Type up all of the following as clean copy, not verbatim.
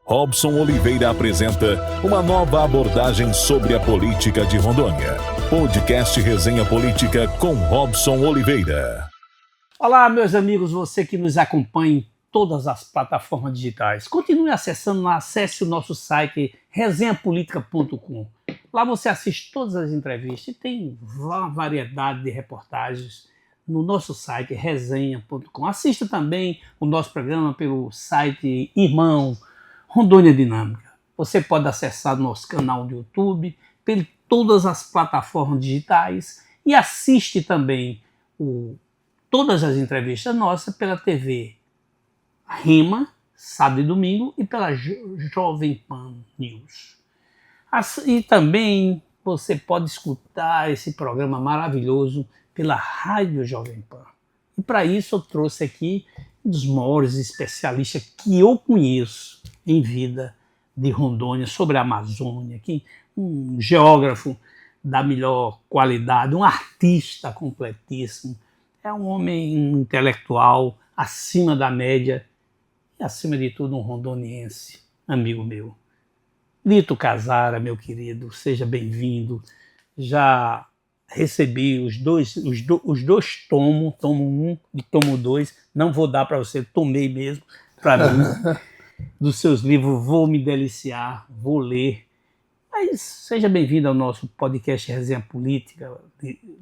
Robson Oliveira apresenta uma nova abordagem sobre a política de Rondônia. Podcast Resenha Política com Robson Oliveira. Olá, meus amigos, você que nos acompanha em todas as plataformas digitais. Continue acessando, acesse o nosso site resenhapolitica.com. Lá você assiste todas as entrevistas e tem uma variedade de reportagens no nosso site resenha.com. Assista também o nosso programa pelo site Irmão Rondônia Dinâmica. Você pode acessar o nosso canal do YouTube, por todas as plataformas digitais e assiste também todas as entrevistas nossas pela TV Rima, sábado e domingo, e pela Jovem Pan News. E também você pode escutar esse programa maravilhoso pela Rádio Jovem Pan. E para isso eu trouxe aqui um dos maiores especialistas que eu conheço em vida de Rondônia, sobre a Amazônia, um geógrafo da melhor qualidade, um artista completíssimo, é um homem intelectual acima da média e, acima de tudo, um rondoniense, amigo meu. Lito Casara, meu querido, seja bem-vindo. Já recebi os dois tomos, tomo 1 e tomo 2. Não vou dar para você, tomei mesmo para mim. Dos seus livros, vou me deliciar, vou ler. Mas seja bem-vindo ao nosso podcast Resenha Política,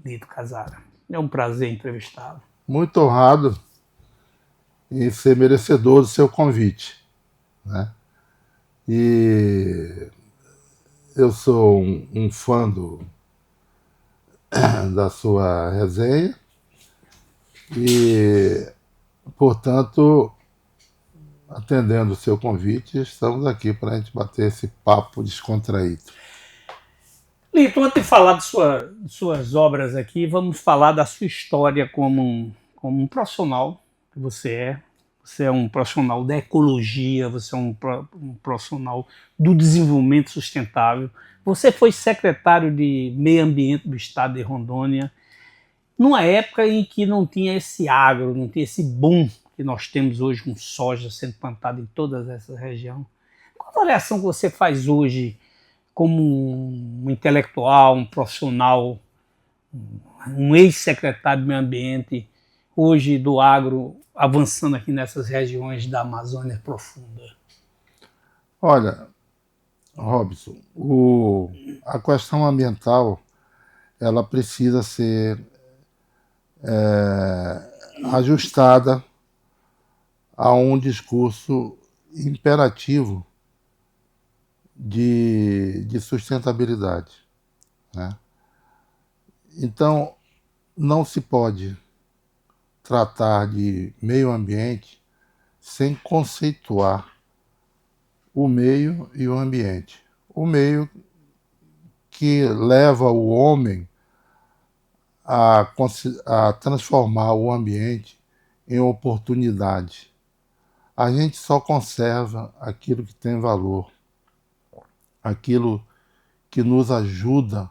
Lito Casara. É um prazer entrevistá-lo. Muito honrado em ser merecedor do seu convite, né? E eu sou um fã da sua resenha e, portanto, atendendo o seu convite, estamos aqui para a gente bater esse papo descontraído. Lito, antes de falar de suas obras aqui, vamos falar da sua história como um profissional que você é. Você é um profissional da ecologia, você é um profissional do desenvolvimento sustentável. Você foi secretário de Meio Ambiente do Estado de Rondônia, numa época em que não tinha esse agro, não tinha esse boom que nós temos hoje com soja sendo plantada em toda essa região. Qual a avaliação que você faz hoje como um intelectual, um profissional, um ex-secretário de Meio Ambiente, hoje do agro, avançando aqui nessas regiões da Amazônia profunda? Olha, Robson, a questão ambiental ela precisa ser ajustada a um discurso imperativo de sustentabilidade, né? Então, não se pode tratar de meio ambiente sem conceituar o meio e o ambiente. O meio que leva o homem a transformar o ambiente em oportunidade. A gente só conserva aquilo que tem valor, aquilo que nos ajuda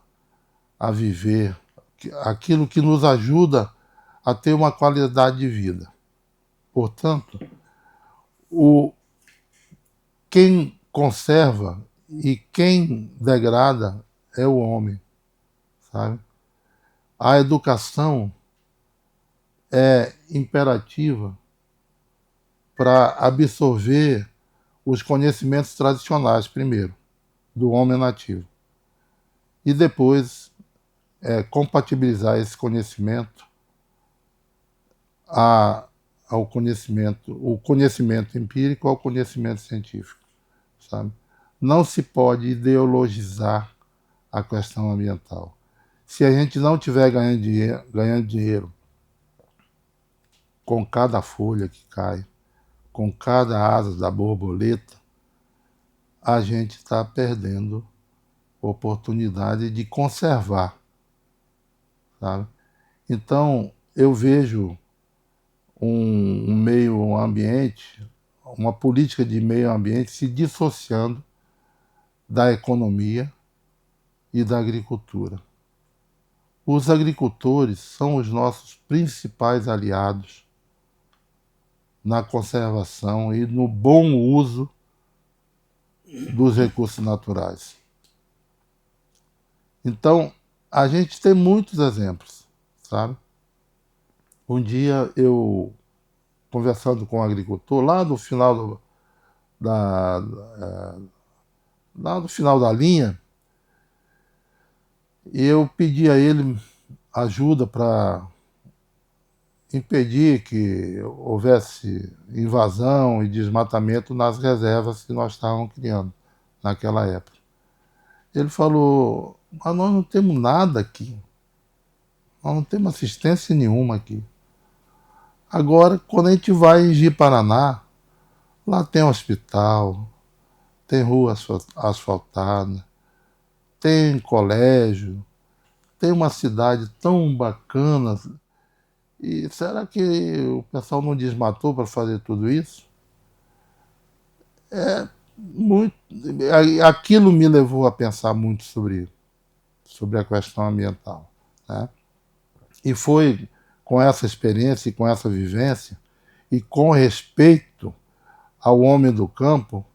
a viver, aquilo que nos ajuda a ter uma qualidade de vida. Portanto, quem conserva e quem degrada é o homem, sabe? A educação é imperativa para absorver os conhecimentos tradicionais, primeiro, do homem nativo. E depois compatibilizar esse conhecimento ao conhecimento, o conhecimento empírico ao conhecimento científico, sabe? Não se pode ideologizar a questão ambiental. Se a gente não estiver ganhando dinheiro com cada folha que cai, com cada asa da borboleta, a gente está perdendo oportunidade de conservar, sabe? Então, eu vejo um meio ambiente, uma política de meio ambiente se dissociando da economia e da agricultura. Os agricultores são os nossos principais aliados na conservação e no bom uso dos recursos naturais. Então, a gente tem muitos exemplos, sabe? Um dia eu, conversando com um agricultor, lá no final lá no final da linha, eu pedi a ele ajuda para impedir que houvesse invasão e desmatamento nas reservas que nós estávamos criando naquela época. Ele falou, mas nós não temos nada aqui, nós não temos assistência nenhuma aqui. Agora, quando a gente vai em Ji-Paraná, lá tem hospital, tem rua asfaltada, tem colégio, tem uma cidade tão bacana. E será que o pessoal não desmatou para fazer tudo isso? Muito, aquilo me levou a pensar muito sobre a questão ambiental, né? E foi com essa experiência e com essa vivência e com respeito ao homem do campo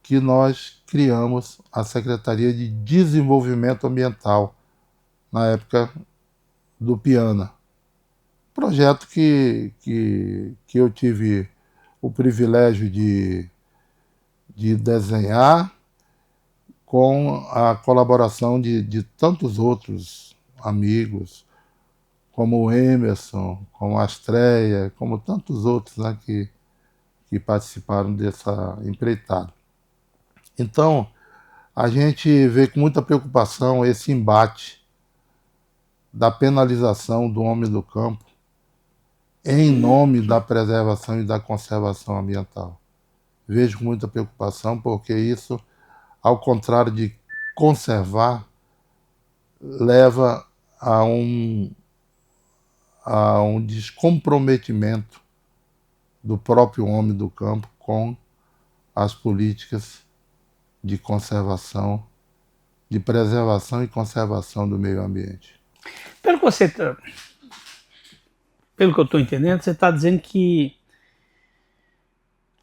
que nós criamos a Secretaria de Desenvolvimento Ambiental na época do Piana. Projeto que eu tive o privilégio de desenhar com a colaboração de tantos outros amigos, como o Emerson, como a Astreia, como tantos outros, né, que participaram dessa empreitada. Então, a gente vê com muita preocupação esse embate da penalização do homem do campo em nome da preservação e da conservação ambiental. Vejo com muita preocupação porque isso, ao contrário de conservar, leva a um descomprometimento do próprio homem do campo com as políticas de conservação, de preservação e conservação do meio ambiente. Pelo que eu estou entendendo, você está dizendo que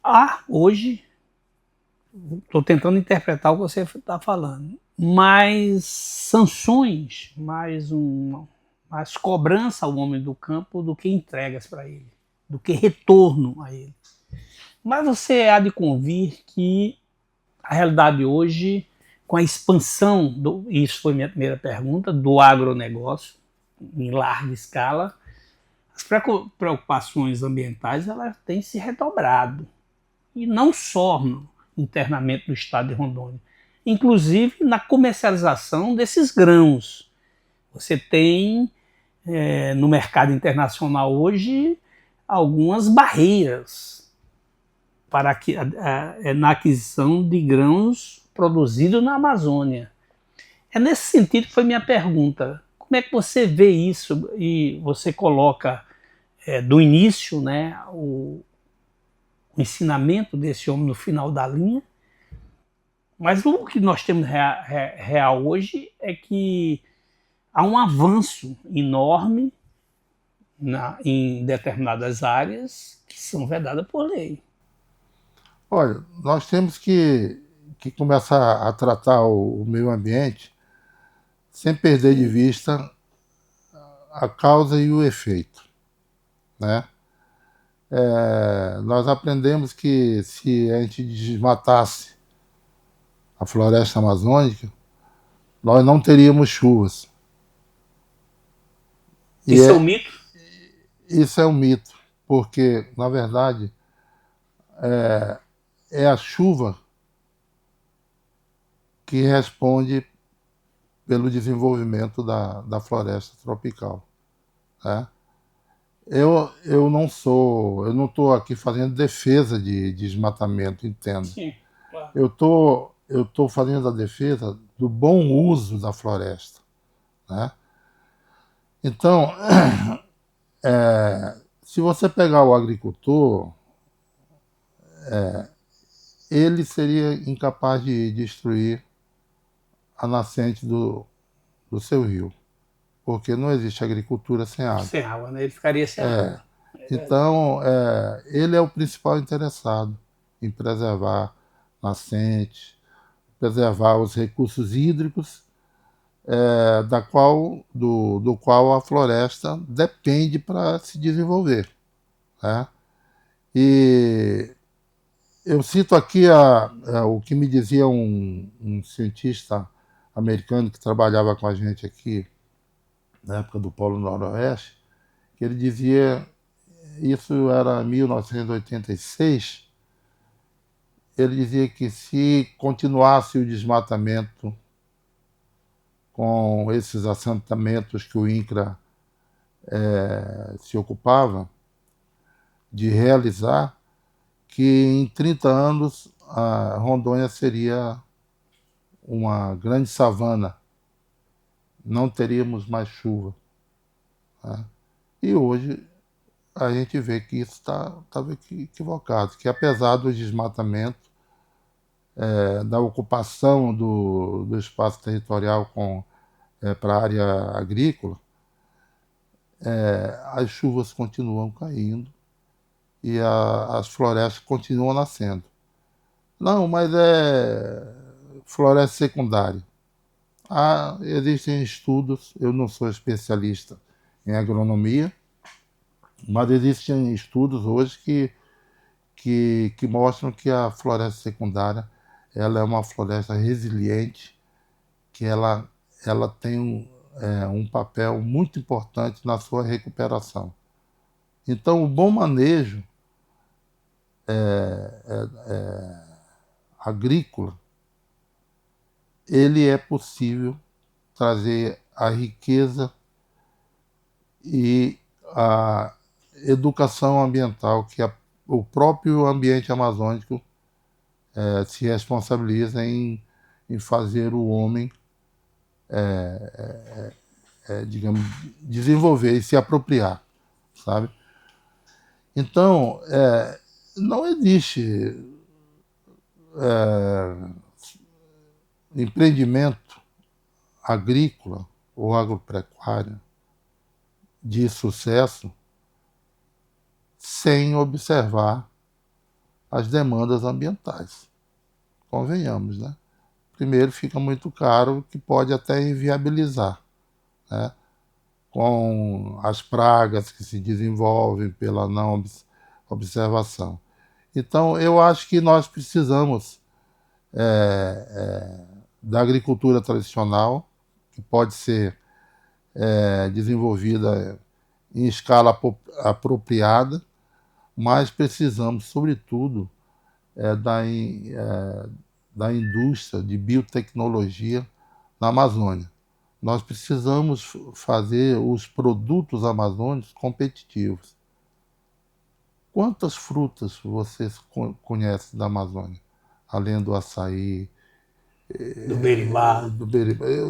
há hoje, estou tentando interpretar o que você está falando, mais sanções, mais cobrança ao homem do campo do que entregas para ele, do que retorno a ele. Mas você há de convir que a realidade hoje, com a expansão, isso foi minha primeira pergunta, do agronegócio em larga escala, as preocupações ambientais elas têm se redobrado. E não só internamente no estado de Rondônia, inclusive na comercialização desses grãos. Você tem no mercado internacional hoje algumas barreiras para na aquisição de grãos produzidos na Amazônia. É nesse sentido que foi minha pergunta. Como é que você vê isso? E você coloca do início, né, o ensinamento desse homem no final da linha, mas o que nós temos real hoje é que há um avanço enorme em determinadas áreas que são vedadas por lei. Olha, nós temos que começar a tratar o meio ambiente sem perder de vista a causa e o efeito, né? Nós aprendemos que se a gente desmatasse a floresta amazônica, nós não teríamos chuvas. Isso é um mito? Isso é um mito, porque, na verdade, é a chuva que responde pelo desenvolvimento da floresta tropical, né? Eu não estou aqui fazendo defesa de desmatamento, entendo. Sim, claro. Eu tô fazendo a defesa do bom uso da floresta, né? Então, se você pegar o agricultor, ele seria incapaz de destruir a nascente do seu rio, porque não existe agricultura sem água. Sem água, né? Ele ficaria sem água. Então, ele é o principal interessado em preservar nascentes, preservar os recursos hídricos, do qual a floresta depende para se desenvolver, né? E eu cito aqui o que me dizia um cientista americano que trabalhava com a gente aqui na época do Polo Noroeste, que ele dizia, isso era 1986, ele dizia que se continuasse o desmatamento com esses assentamentos que o INCRA se ocupava de realizar, que em 30 anos a Rondônia seria uma grande savana, não teríamos mais chuva, né? E hoje a gente vê que isso estava equivocado, que apesar do desmatamento, da ocupação do espaço territorial para a área agrícola, as chuvas continuam caindo e as florestas continuam nascendo. Não, mas é floresta secundária. Existem estudos, eu não sou especialista em agronomia, mas existem estudos hoje que mostram que a floresta secundária ela é uma floresta resiliente, que ela tem um papel muito importante na sua recuperação. Então, o bom manejo agrícola, ele é possível trazer a riqueza e a educação ambiental que o próprio ambiente amazônico se responsabiliza em fazer o homem, digamos, desenvolver e se apropriar, sabe? Então, não existe empreendimento agrícola ou agropecuário de sucesso sem observar as demandas ambientais. Convenhamos, né? Primeiro, fica muito caro, que pode até inviabilizar, né? Com as pragas que se desenvolvem pela não observação. Então, eu acho que nós precisamos da agricultura tradicional, que pode ser desenvolvida em escala apropriada, mas precisamos, sobretudo, da indústria de biotecnologia na Amazônia. Nós precisamos fazer os produtos amazônicos competitivos. Quantas frutas vocês conhecem da Amazônia? Além do açaí, do berimbau.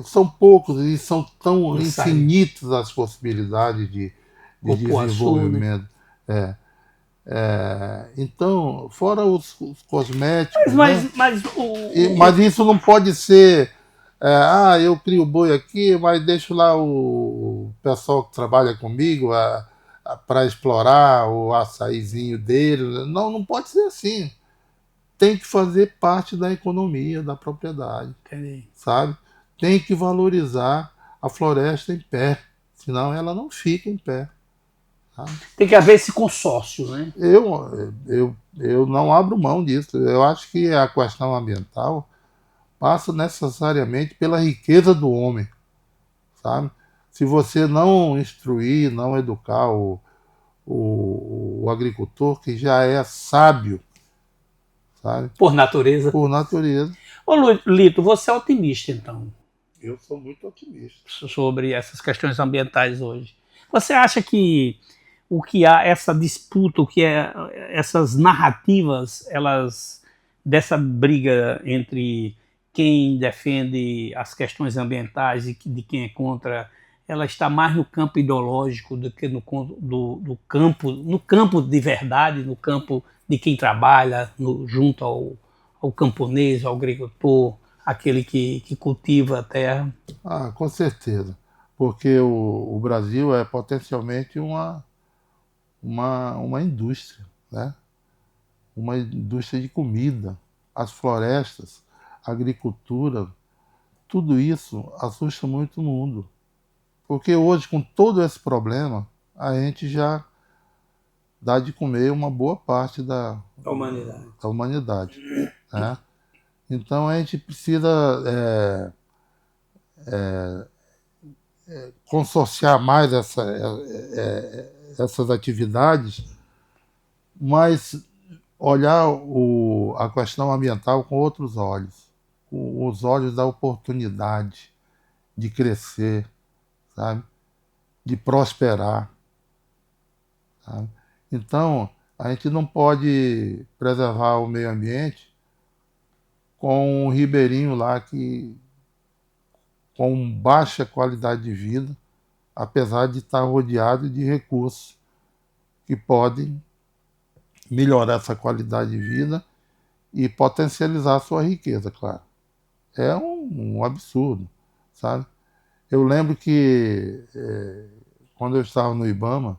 São poucos e são tão infinitas as possibilidades de desenvolvimento. Né? Então, fora os cosméticos. Mas isso não pode ser. Eu crio boi aqui, mas deixo lá o pessoal que trabalha comigo para explorar o açaizinho dele. Não pode ser assim. Tem que fazer parte da economia, da propriedade. Entendi. Sabe? Tem que valorizar a floresta em pé, senão ela não fica em pé. Sabe? Tem que haver esse consórcio, né? Eu não abro mão disso. Eu acho que a questão ambiental passa necessariamente pela riqueza do homem, sabe? Se você não instruir, não educar o agricultor, que já é sábio, sabe? Por natureza. Por natureza. Ô Lito, você é otimista, então? Eu sou muito otimista. Sobre essas questões ambientais hoje. Você acha que o que há, essa disputa, essas narrativas, dessa briga entre quem defende as questões ambientais e de quem é contra, ela está mais no campo ideológico do que no campo de verdade, no campo de quem trabalha junto ao camponês, ao agricultor, aquele que cultiva a terra? Com certeza, porque o Brasil é potencialmente uma indústria, né? Uma indústria de comida, as florestas, a agricultura, tudo isso assusta muito o mundo. Porque hoje, com todo esse problema, a gente já dá de comer uma boa parte da humanidade, né? Então a gente precisa consorciar mais essas atividades, mas olhar a questão ambiental com outros olhos, com os olhos da oportunidade de crescer, sabe? De prosperar, sabe? Então, a gente não pode preservar o meio ambiente com um ribeirinho lá com baixa qualidade de vida, apesar de estar rodeado de recursos que podem melhorar essa qualidade de vida e potencializar a sua riqueza, claro. É um absurdo, sabe? Eu lembro que quando eu estava no IBAMA,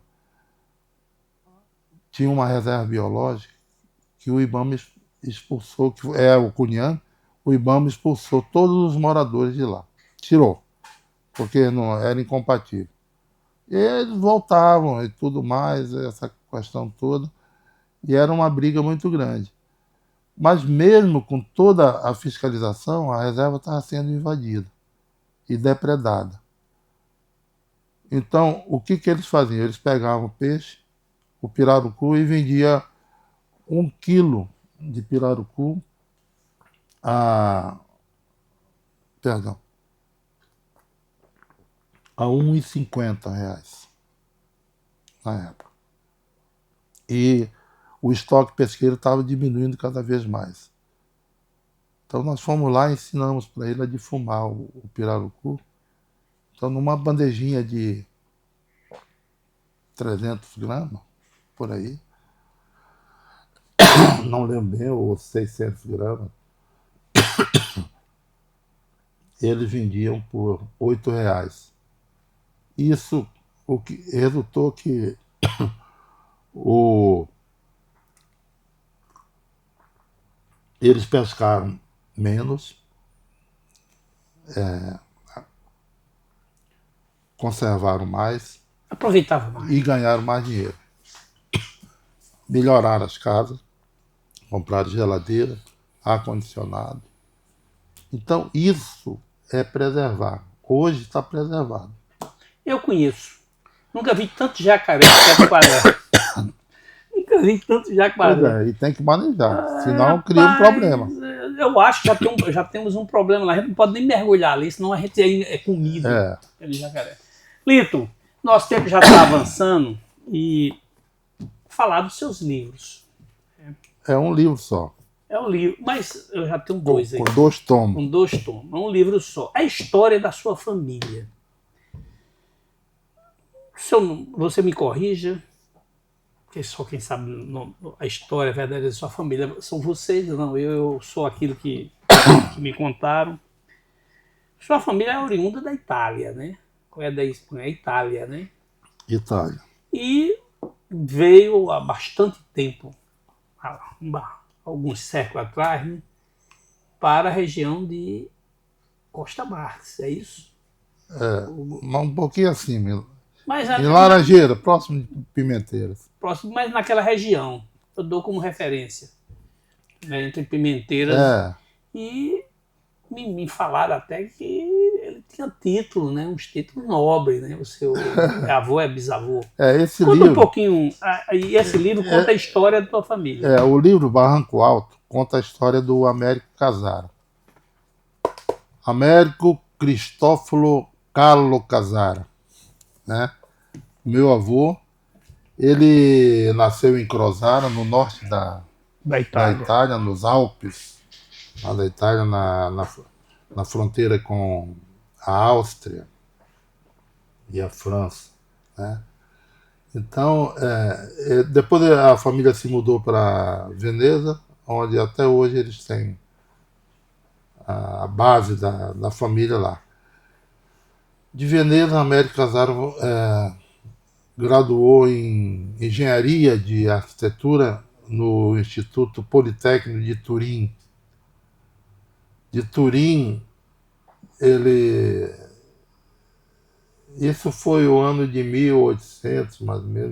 tinha uma reserva biológica que o IBAMA expulsou, que é o Cunhã, o IBAMA expulsou todos os moradores de lá. Tirou, porque não era incompatível. E eles voltavam e tudo mais, essa questão toda, e era uma briga muito grande. Mas mesmo com toda a fiscalização, a reserva estava sendo invadida e depredada. Então, o que eles faziam? Eles pegavam o peixe, o pirarucu, e vendia 1 quilo de pirarucu a R$1,50 na época. E o estoque pesqueiro estava diminuindo cada vez mais. Então nós fomos lá e ensinamos para ele a defumar o pirarucu. Então numa bandejinha de 300 gramas, por aí, não lembro bem, ou 600 gramas, eles vendiam por R$8. Isso o que resultou que eles pescaram menos, conservaram mais, aproveitavam mais e ganharam mais dinheiro. Melhoraram as casas, compraram geladeira, ar-condicionado. Então isso é preservar. Hoje está preservado. Eu conheço. Nunca vi tanto jacaré em Jacaré. Nunca vi tanto jacaré. E tem que manejar, senão cria um problema. Eu acho que já temos um problema lá. A gente não pode nem mergulhar ali, senão a gente é comido pelo jacaré. Lito, nosso tempo já está avançando e falar dos seus livros. É um livro só. É um livro, mas eu já tenho 2 aí. Com 2 tomos. Com 2 tomos. É um livro só. A história da sua família. Você me corrija, porque só quem sabe a história verdadeira da sua família são vocês, não, eu sou aquilo que me contaram. Sua família é oriunda da Itália, né? Qual é da Espanha? É Itália, né? Itália. E veio há bastante tempo, alguns séculos atrás, né, para a região de Costa Marques, é isso? Um pouquinho assim mesmo. Em Laranjeira, próximo de Pimenteiras. Próximo, mas naquela região. Eu dou como referência. Né, entre Pimenteiras. E me falaram até que ele tinha título, né? Uns títulos nobres, né? O seu avô é bisavô. Esse conta livro, um pouquinho. E esse livro conta a história da tua família. O livro Barranco Alto conta a história do Américo Casara. Américo Cristófalo Carlo Casara. Né? Meu avô, ele nasceu em Crosara, no norte da Itália, nos Alpes, lá da Itália, na fronteira com a Áustria e a França. Né? Então, depois a família se mudou para Veneza, onde até hoje eles têm a base da família lá. De Veneza, Américo Casaro graduou em Engenharia de Arquitetura no Instituto Politécnico de Turim, De Turim, isso foi o ano de 1800, mais ou menos,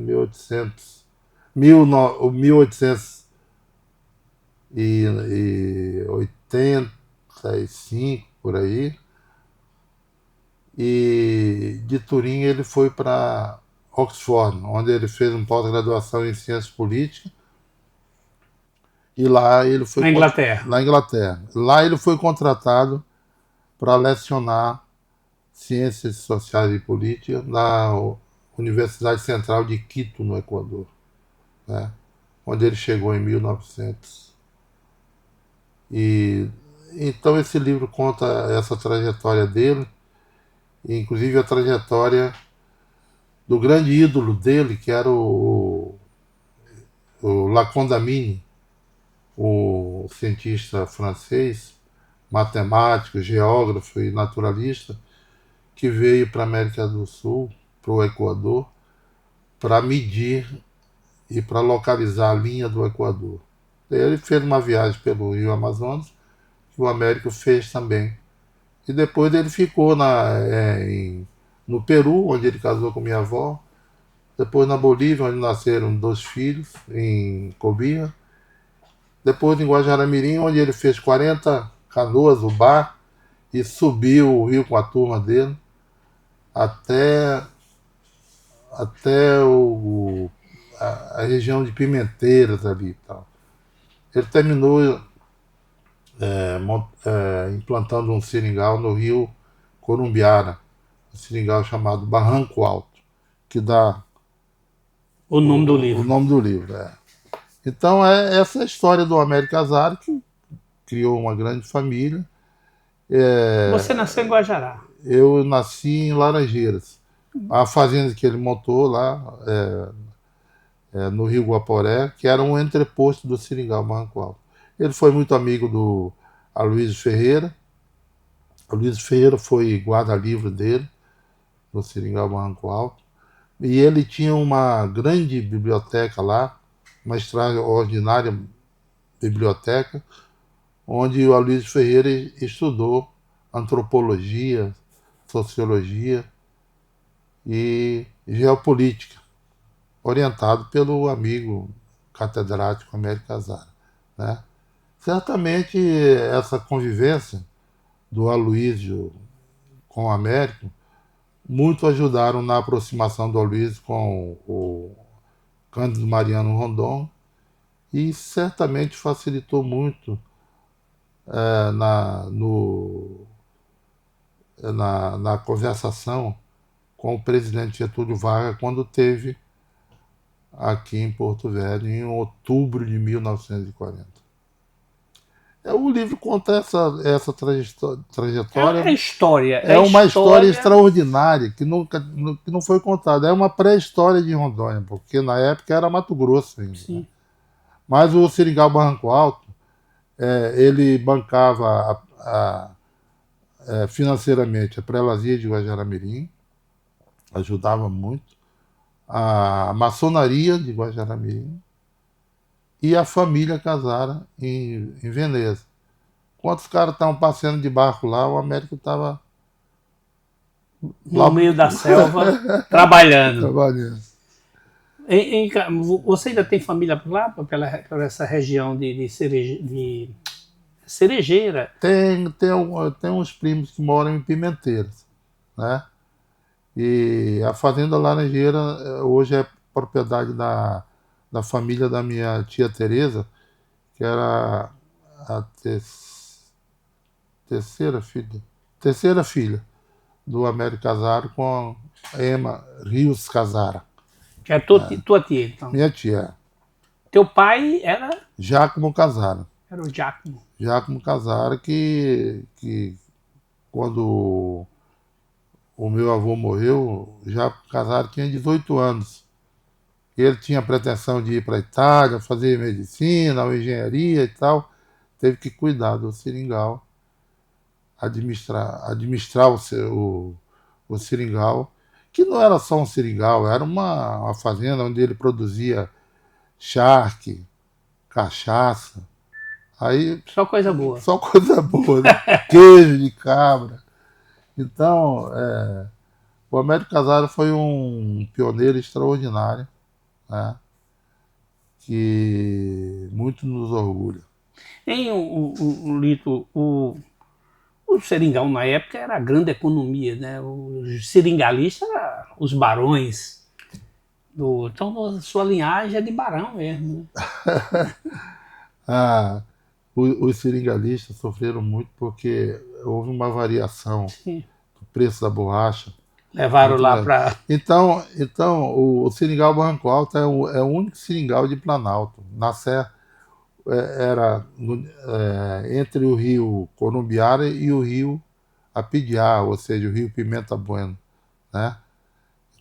1885, por aí. E de Turim ele foi para Oxford, onde ele fez uma pós-graduação em ciências políticas. E lá ele foi... Na Inglaterra. Na Inglaterra. Lá ele foi contratado para lecionar Ciências Sociais e Política na Universidade Central de Quito, no Equador, né? Onde ele chegou em 1900. E então esse livro conta essa trajetória dele, inclusive a trajetória do grande ídolo dele, que era o Lacondamine, o cientista francês, matemático, geógrafo e naturalista, que veio para a América do Sul, para o Equador, para medir e para localizar a linha do Equador. Ele fez uma viagem pelo Rio Amazonas, que o Américo fez também. E depois ele ficou no Peru, onde ele casou com minha avó, depois na Bolívia, onde nasceram 2 filhos, em Cobija, depois em Guajará-Mirim, onde ele fez 40 canoas, o bar, e subiu o rio com a turma dele, até a região de Pimenteiras ali e tal. Ele terminou implantando um seringal no rio Corumbiara, um seringal chamado Barranco Alto, que dá o nome do livro. O nome do livro, é. Então essa é a história do Américo Azar, que criou uma grande família. Você nasceu em Guajará? Eu nasci em Laranjeiras. A fazenda que ele montou lá, no Rio Guaporé, que era um entreposto do Seringal Barranco Alto. Ele foi muito amigo do Aloysio Ferreira. Aloysio Ferreira foi guarda-livre dele, no Seringal Barranco Alto. E ele tinha uma grande biblioteca lá, uma extraordinária biblioteca, onde o Aloysio Ferreira estudou antropologia, sociologia e geopolítica, orientado pelo amigo catedrático Américo Azar, né? Certamente essa convivência do Aloysio com o Américo muito ajudaram na aproximação do Aloysio com o Cândido Mariano Rondon, e certamente facilitou muito na conversação com o presidente Getúlio Vargas quando teve aqui em Porto Velho em outubro de 1940. O livro conta essa trajetória. É uma história. É uma história extraordinária que não foi contada. É uma pré-história de Rondônia, porque na época era Mato Grosso ainda. Sim. Mas o Seringal Barranco Alto, ele bancava financeiramente a Prelazia de Guajará-Mirim, ajudava muito, a maçonaria de Guajará-Mirim e a família Casara em Veneza. Enquanto os caras estavam passeando de barco lá, o Américo estava no meio da selva, trabalhando. Você ainda tem família por lá, por essa região de Cerejeira? Tem uns primos que moram em Pimenteiras, né? E a fazenda Laranjeira hoje é propriedade da família da minha tia Teresa, que era a terceira filha do Américo Casaro com a Ema Rios Casara. Que é tua tia, então? Minha tia. Teu pai era? Giacomo Casara. Era o Giacomo. Giacomo Casara, que quando o meu avô morreu, já Casara tinha 18 anos. Ele tinha pretensão de ir para a Itália, fazer medicina ou engenharia e tal. Teve que cuidar do seringal, administrar o seringal, que não era só um seringal, era uma fazenda onde ele produzia charque, cachaça, Aí, Só coisa boa. só coisa boa, né? Queijo de cabra. Então, o Américo Casaro foi um pioneiro extraordinário, né? Que muito nos orgulha. O Lito, o seringal na época era a grande economia, né? Os seringalistas eram os barões. Então, a sua linhagem é de barão mesmo, né? Ah, os seringalista sofreram muito porque houve uma variação Sim. do preço da borracha. Levaram Muito lá grande. para. Então o seringal Barranco Alto é o único seringal de Planalto. Na Serra era entre o rio Corumbiara e o rio Apidiá, ou seja, o rio Pimenta Bueno, né?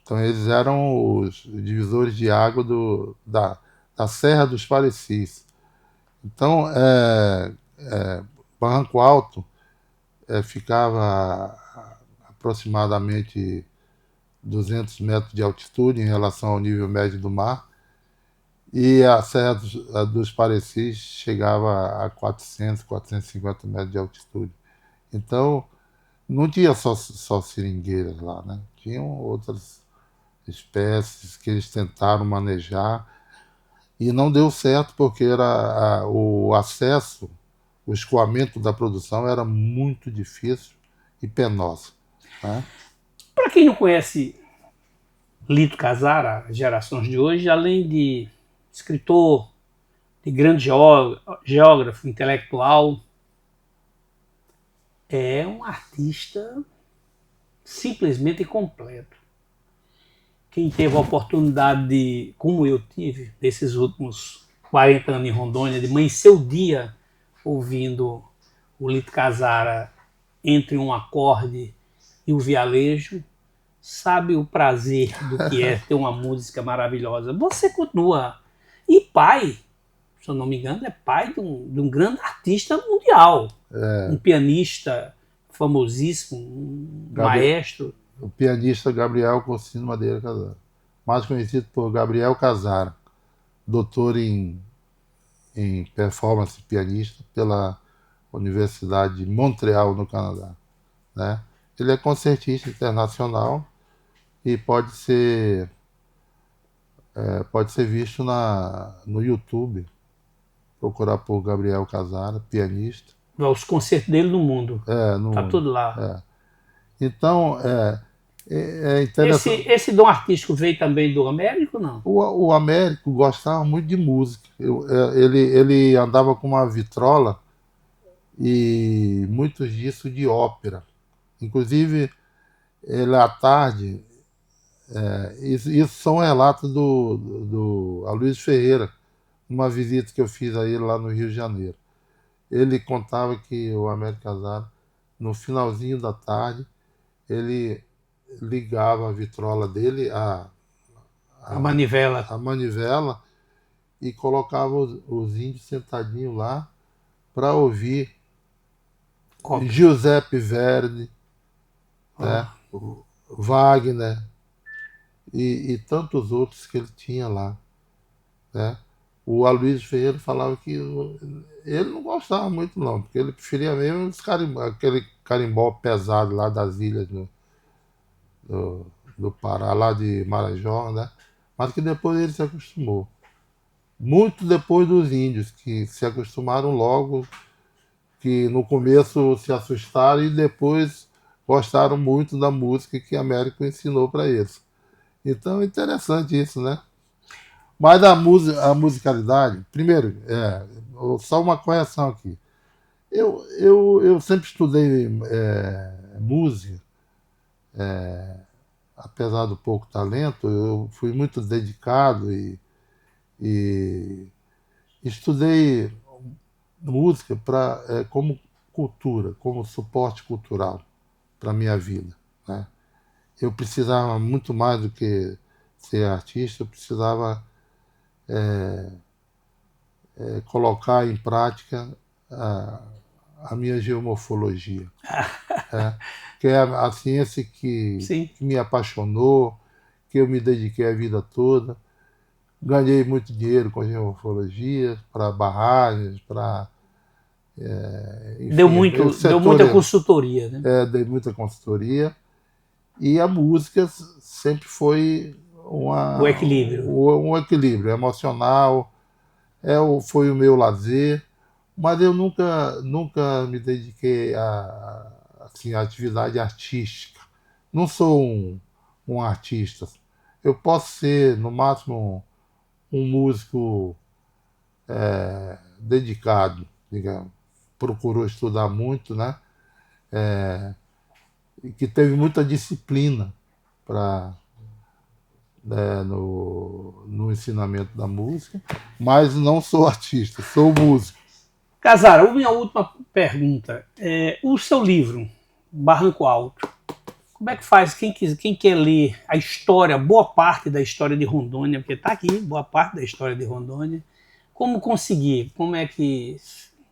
Então eles eram os divisores de água da Serra dos Parecis. Então, Barranco Alto ficava a aproximadamente 200 metros de altitude em relação ao nível médio do mar, e a Serra dos Parecis chegava a 400, 450 metros de altitude. Então, não tinha só seringueiras lá, né? Tinham outras espécies que eles tentaram manejar, e não deu certo porque o acesso, o escoamento da produção era muito difícil e penoso, né? Para quem não conhece Lito Casara, as gerações de hoje, além de escritor, de grande geógrafo, intelectual, é um artista simplesmente completo. Quem teve a oportunidade de, como eu tive, desses últimos 40 anos em Rondônia, de amanhecer o dia ouvindo o Lito Casara entre um acorde e o vialejo, sabe o prazer do que é ter uma música maravilhosa. Você continua. E pai, se eu não me engano, é pai de um grande artista mundial. Um pianista famosíssimo, um maestro. O pianista Gabriel Cocino Madeira Casara, mais conhecido por Gabriel Casara, doutor em performance pianista pela Universidade de Montreal, no Canadá, né? Ele é concertista internacional e pode ser visto no YouTube. Procurar por Gabriel Casara, pianista. Os concertos dele no mundo. Tá tudo lá. Então, é interessante. Esse dom artístico veio também do Américo, não? O Américo gostava muito de música. Ele andava com uma vitrola e muitos disso de ópera. Inclusive, ele à tarde, isso são relatos do Aloysio Ferreira, uma visita que eu fiz a ele lá no Rio de Janeiro. Ele contava que o Américo Casara, no finalzinho da tarde, ele ligava a vitrola dele, a manivela, e colocava os índios sentadinhos lá para ouvir Giuseppe Verdi, né? Wagner e tantos outros que ele tinha lá, né? O Aloysio Ferreira falava que ele não gostava muito não, porque ele preferia mesmo aquele carimbó pesado lá das ilhas do Pará, lá de Marajó, né? Mas que depois ele se acostumou. Muito depois dos índios, que se acostumaram logo, que no começo se assustaram e depois gostaram muito da música que Américo ensinou para eles. Então é interessante isso, né? Mas a musicalidade, primeiro, só uma correção aqui. Eu sempre estudei música, apesar do pouco talento, eu fui muito dedicado e estudei música como cultura, como suporte cultural para a minha vida, né? Eu precisava muito mais do que ser artista, eu precisava colocar em prática a minha geomorfologia, que é a ciência que me apaixonou, que eu me dediquei a vida toda. Ganhei muito dinheiro com geomorfologia, para barragens, para Enfim, Deu muita consultoria, né? Dei muita consultoria. E a música sempre foi O equilíbrio. um equilíbrio emocional, foi o meu lazer, mas eu nunca me dediquei assim, à atividade artística. Não sou um artista. Eu posso ser, no máximo, um músico dedicado, digamos. Procurou estudar muito, né? E que teve muita disciplina no ensinamento da música, mas não sou artista, sou músico. Casara, minha última pergunta. O seu livro, Barranco Alto, como é que faz? Quem quer ler a história, boa parte da história de Rondônia, porque está aqui, boa parte da história de Rondônia, como conseguir? Como é que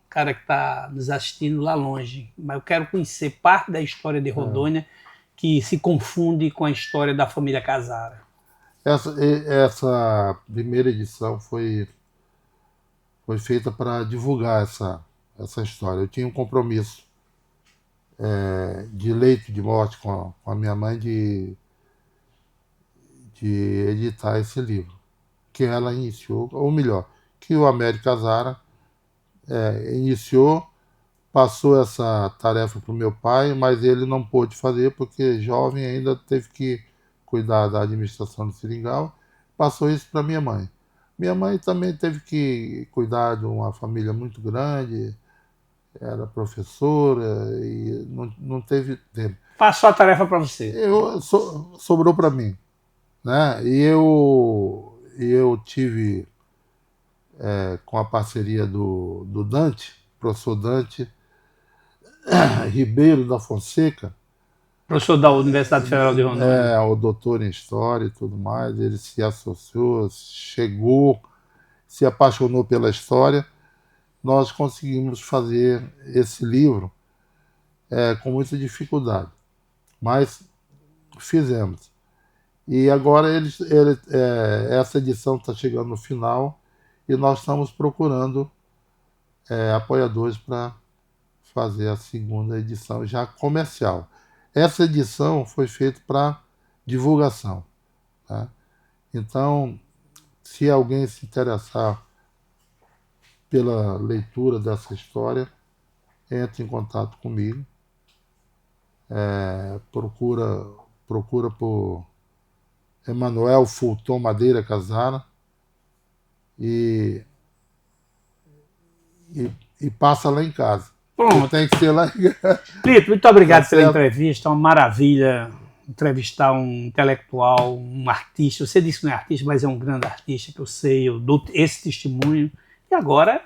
o cara que está nos assistindo lá longe, mas eu quero conhecer parte da história de Rondônia que se confunde com a história da família Casara? Essa primeira edição foi feita para divulgar essa história. Eu tinha um compromisso de leito de morte com a minha mãe de editar esse livro, que ela iniciou, ou melhor, que o Américo Casara iniciou, passou essa tarefa para o meu pai, mas ele não pôde fazer porque jovem ainda teve que cuidar da administração do Seringal, passou isso para minha mãe. Minha mãe também teve que cuidar de uma família muito grande, era professora e não teve tempo. Passou a tarefa para você. Sobrou para mim, né? E eu tive, com a parceria do Dante, professor Dante Ribeiro da Fonseca, Professor da Universidade Federal de Rondônia. O doutor em História e tudo mais, ele se associou, chegou, se apaixonou pela história. Nós conseguimos fazer esse livro com muita dificuldade, mas fizemos. E agora essa edição está chegando no final e nós estamos procurando apoiadores para fazer a segunda edição já comercial. Essa edição foi feita para divulgação, tá? Então, se alguém se interessar pela leitura dessa história, entre em contato comigo. Procura por Emanuel Fulton Madeira Casara e passa lá em casa. Pronto. Tem que ser lá em casa. Lito, muito obrigado pela entrevista, é uma maravilha entrevistar um intelectual, um artista. Você disse que não é artista, mas é um grande artista, que eu sei, eu dou esse testemunho. E agora,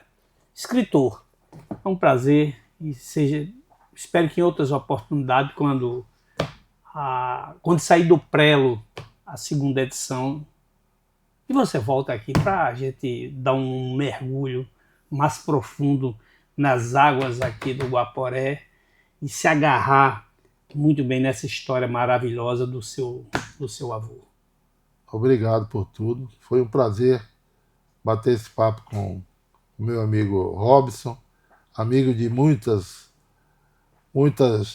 escritor. É um prazer e espero que em outras oportunidades, quando sair do Prelo a segunda edição, e você volta aqui para a gente dar um mergulho mais profundo nas águas aqui do Guaporé e se agarrar muito bem nessa história maravilhosa do seu avô. Obrigado por tudo. Foi um prazer bater esse papo com o meu amigo Robson, amigo de muitas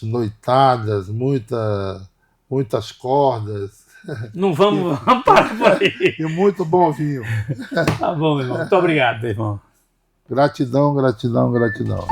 noitadas, muitas cordas. Não vamos parar por aí. E muito bom vinho. Tá bom, meu irmão. Muito obrigado, meu irmão. Gratidão, gratidão, gratidão.